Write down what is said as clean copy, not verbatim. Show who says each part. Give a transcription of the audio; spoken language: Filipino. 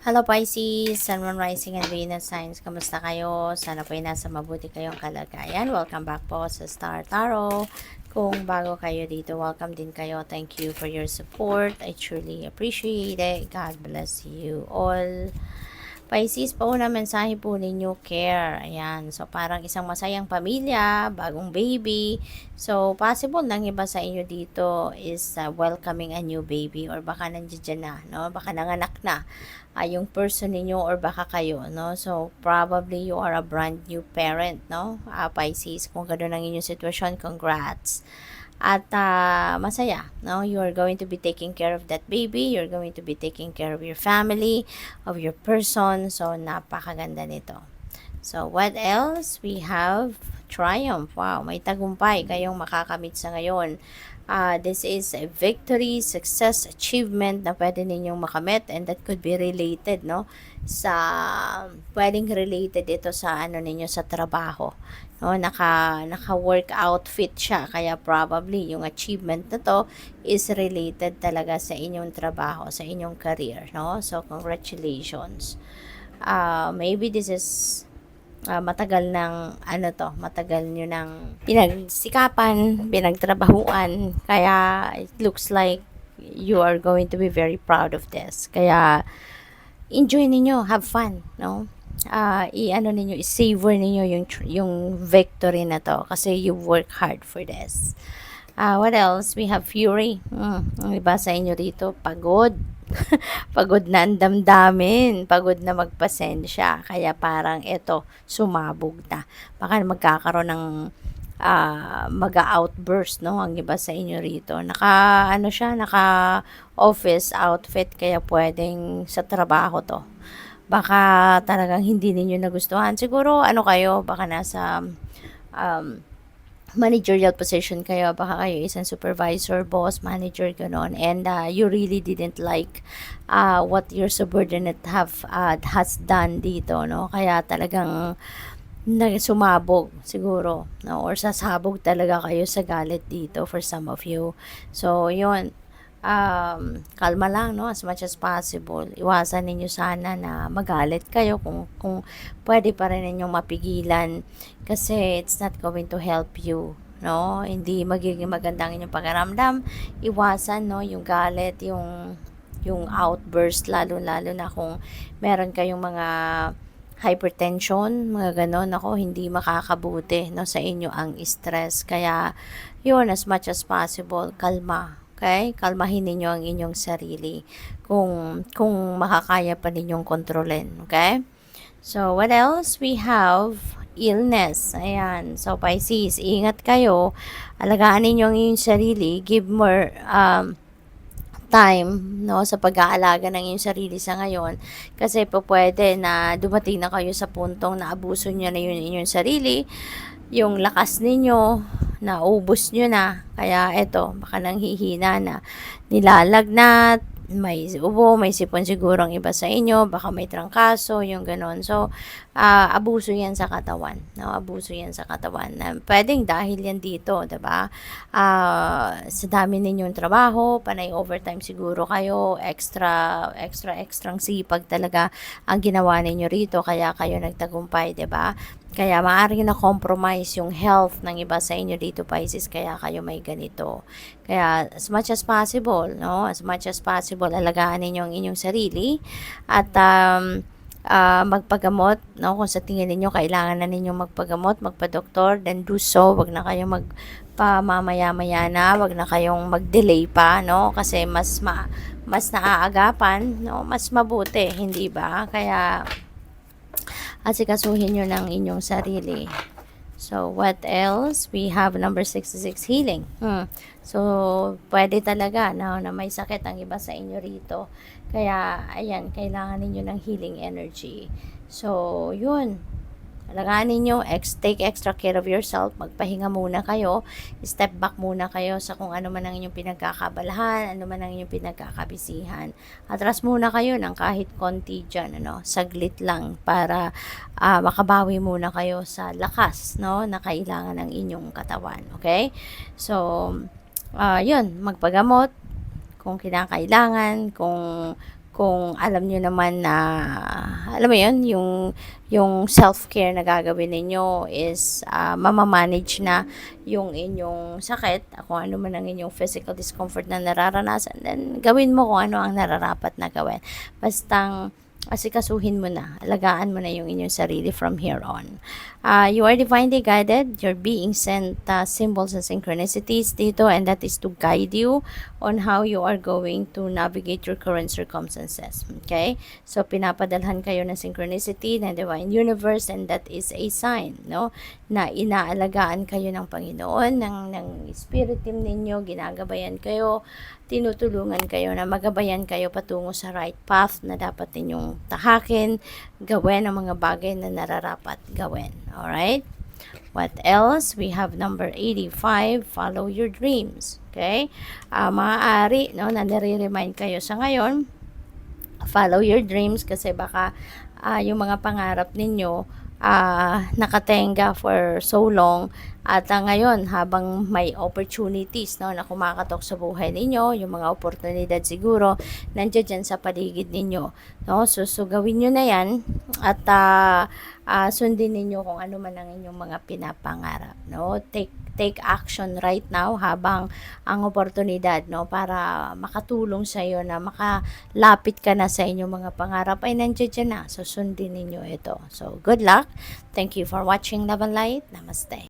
Speaker 1: Hello Pisces, Sun, Moon, Rising, and Venus signs. Kamusta kayo? Sana po ay nasa mabuti kayong kalagayan. Welcome back po sa Star Tarot. Kung bago kayo dito, welcome din kayo. Thank you for your support. I truly appreciate it. God bless you all. Pisces, pauna mensahe po ninyo, care. Ayan. So, parang isang masayang pamilya, bagong baby. So, possible nang iba sa inyo dito is welcoming a new baby or baka nandiyan na, no? Baka nanganak na yung person ninyo or baka kayo, no? So, probably you are a brand new parent, no? Pisces, kung gano'n ang inyong sitwasyon, congrats. At masaya, no? You are going to be taking care of that baby, you're going to be taking care of your family, of your person. So, napakaganda nito. So, what else? We have triumph. Wow, may tagumpay kayong makakamit sa ngayon. This is a victory, success, achievement na pwede ninyong makamit, and that could be related, no? Pwedeng related ito sa ano ninyo sa trabaho. No, naka-work outfit siya, kaya probably yung achievement na to is related talaga sa inyong trabaho, sa inyong career, no? So, congratulations. Maybe this is matagal matagal nyo ng pinagsikapan, pinagtrabahuan, kaya it looks like you are going to be very proud of this. Kaya, enjoy ninyo, have fun, no? I-ano ninyo, i-savor ninyo yung victory na to kasi you work hard for this. What else? We have fury. Ang iba sa inyo rito, pagod. Pagod na ang damdamin, pagod na magpasensya. Kaya parang ito, sumabog na. Baka magkakaroon ng mag-outburst, no? Ang iba sa inyo rito. Naka office outfit, kaya pwedeng sa trabaho to. Baka talagang hindi ninyo nagustuhan. Siguro, baka nasa managerial position kayo, baka kayo isang supervisor, boss, manager, ganon, and you really didn't like what your subordinate has done dito, no? Kaya talagang sumabog siguro, no? Or sasabog talaga kayo sa galit dito for some of you. So, yun, kalma lang, no? As much as possible, iwasan ninyo sana na magalit kayo kung pwede pa rin ninyong mapigilan, kasi it's not going to help you, no? Hindi magiging magandang inyong pakiramdam. Iwasan, no, yung galit, yung outburst, lalo na kung meron kayong mga hypertension, mga ganon. Ako, hindi makakabuti, no, sa inyo ang stress. Kaya yun, as much as possible, kalma. Okay? Kalmahin ninyo ang inyong sarili kung makakaya pa ninyong kontrolin. Okay? So, what else? We have illness. Ayan. So, Pisces, ingat kayo. Alagaan ninyo ang inyong sarili. Give more time, no, sa pag-aalaga ng inyong sarili sa ngayon, kasi po pwede na dumating na kayo sa puntong na abuso nyo na yun inyong sarili, yung lakas ninyo naubos nyo na, kaya eto, baka nang hihina na, nilalagnat, may ubo, may sipon siguro ang iba sa inyo, baka may trangkaso, yung ganon. So, abuso yan sa katawan, no? Abuso yan sa katawan. Pwedeng dahil yan dito, diba? Sa dami ninyong trabaho, panay overtime siguro kayo, extrang sipag talaga ang ginawa ninyo rito, kaya kayo nagtagumpay, diba? Kaya maaaring na-compromise yung health ng iba sa inyo dito, Pisces, kaya kayo may ganito. Kaya as much as possible, no? As much as possible, alagaan ninyo ang inyong sarili at magpagamot, no? Kung sa tingin ninyo kailangan na ninyong magpagamot, magpa-doktor, then do so. Wag na kayong magpamamaya-maya na, wag na kayong mag-delay pa, no? Kasi mas naaagapan, no? Mas mabuti, hindi ba? Kaya asikasuhin nyo ng inyong sarili. So, what else? We have number 66, healing. So, pwede talaga na may sakit ang iba sa inyo rito. Kaya, ayan, kailangan ninyo ng healing energy. So, yun. Alagaan ninyo, take extra care of yourself, magpahinga muna kayo, step back muna kayo sa kung ano man ang inyong pinagkakabalahan, ano man ang inyong pinagkakabisihan. Atras muna kayo ng kahit konti dyan, saglit lang para makabawi muna kayo sa lakas, no, na kailangan ng inyong katawan. Okay? So, yun, magpagamot kung kinakailangan, kung alam nyo naman na, alam mo yun, yung self-care na gagawin ninyo is mamamanage na yung inyong sakit, kung ano man ang inyong physical discomfort na nararanasan, then gawin mo kung ano ang nararapat na gawin. Bastang asikasuhin mo na, alagaan mo na yung inyong sarili from here on. You are divinely guided. You're being sent symbols and synchronicities dito, and that is to guide you on how you are going to navigate your current circumstances. Okay? So, pinapadalhan kayo ng synchronicity ng divine universe, and that is a sign, no? Na inaalagaan kayo ng Panginoon, ng spirit team ninyo, ginagabayan kayo, tinutulungan kayo na magabayan kayo patungo sa right path na dapat ninyong tahakin, gawin ang mga bagay na nararapat gawin. Alright? What else? We have number 85, follow your dreams. Okay? Maaari, no, na nare-remind kayo sa ngayon, follow your dreams kasi baka yung mga pangarap ninyo nakatenga for so long at ngayon habang may opportunities, no, na kumakatok sa buhay ninyo, yung mga oportunidad siguro nandiyan dyan sa paligid ninyo, no? So gawin nyo na yan at sundin ninyo kung ano man ang inyong mga pinapangarap, no? Take action right now habang ang oportunidad, no, para makatulong sa iyo na makalapit ka na sa inyong mga pangarap ay nandiyan na. So sundin ninyo ito. So good luck. Thank you for watching Love and Light. Namaste.